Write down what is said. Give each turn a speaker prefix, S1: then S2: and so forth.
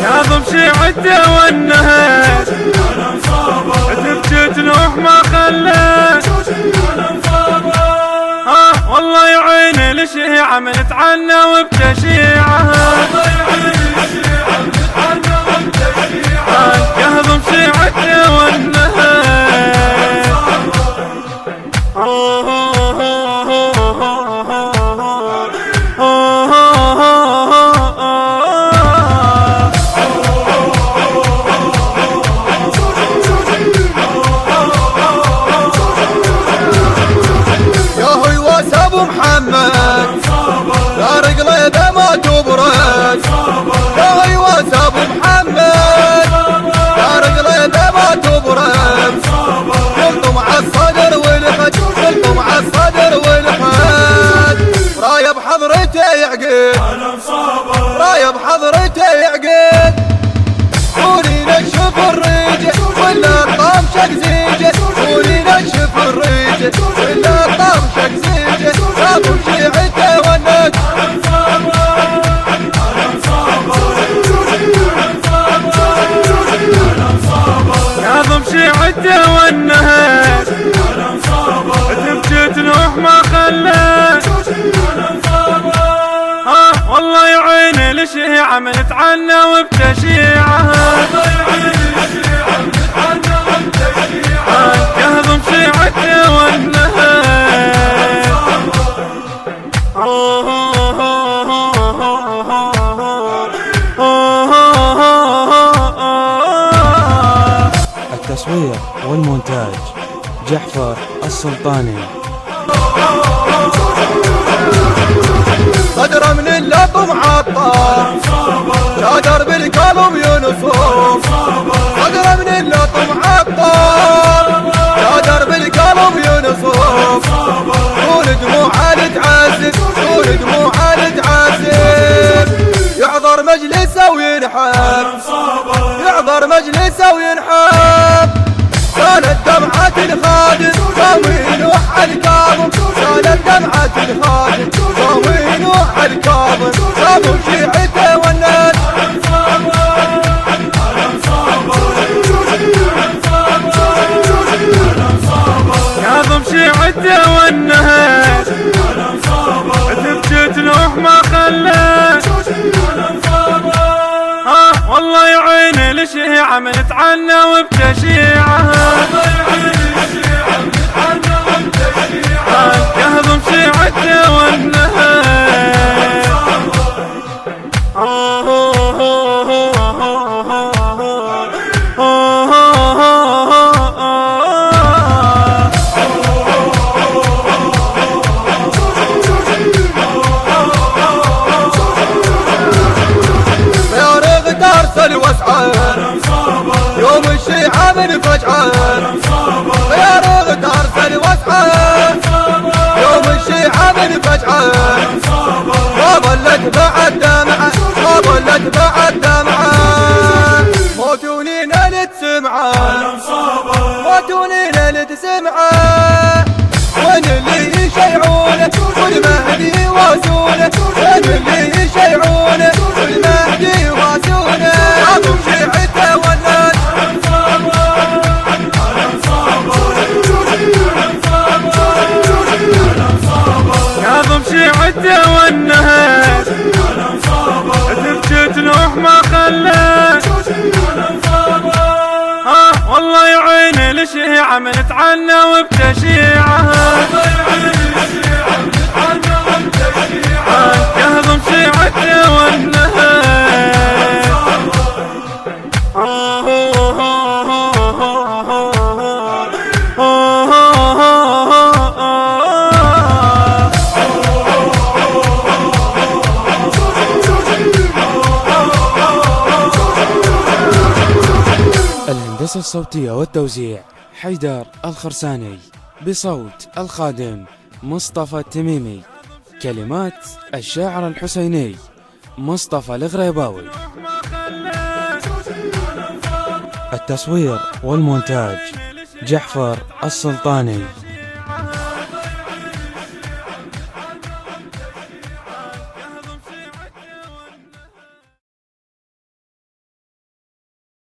S1: ياضم شيعته والنهج تبكي تنوح ما خلت والله يعين الشيعة من تعنى وبتشيعها يهضم شيعته والنهج
S2: رايه بحضرته يعقد قولي نشف الريجه ولا الطام شق زيجه قولي نشف الريجه ولا الطام شق زيجه ياضم شيعته والنهج
S1: ياضم شيعته والنهج تبكي تنوح ما خلت والله يعين الشيعة من تعنى وبتشيعها يهضم شيعته والنهج
S3: التصوير والمونتاج جحفر السلطاني.
S2: صدره من اللطم عطار شادر بالقلب ينصوم صدره من اللطم عطار شادر بالقلب ينصوم طول دموعه تعذب طول دموعه تعذب يحضر مجلسه وينحب يحضر مجلسه وينحب كانت دمعة الخادم قوي نوح الكاظم كانت دمعة الخادم قوي نوح الكاظم صابوا شيعته والنهج
S1: ياضم شيعته والنهج تبكي تنوح ما خلت والله يعين الشيعة من تعنى وبتشيعها يهضم شيعته والنهج
S2: يوم الشيعة من فجعة يا رغد أرسل واسعة يوم الشيعة من فجعة وظلت بعد دمعة وظلت بعد دمعة موتوني نالت سمعة موتوني نالت سمعة وين اللي يشيعونه والمهدي واسونه وين اللي يشيعونه والمهدي واسونه ياضم شيعته والنهج
S1: ياضم شيعته والنهج تبكي تنوح ما خلت والله يعين الشيعة من تعنى وبتشيعها يهضم شيعته والنهج
S3: الهندسة الصوتية والتوزيع حيدر الخرساني، بصوت الخادم مصطفى التميمي، كلمات الشاعر الحسيني مصطفى الغريباوي، التصوير والمونتاج جحفر السلطاني.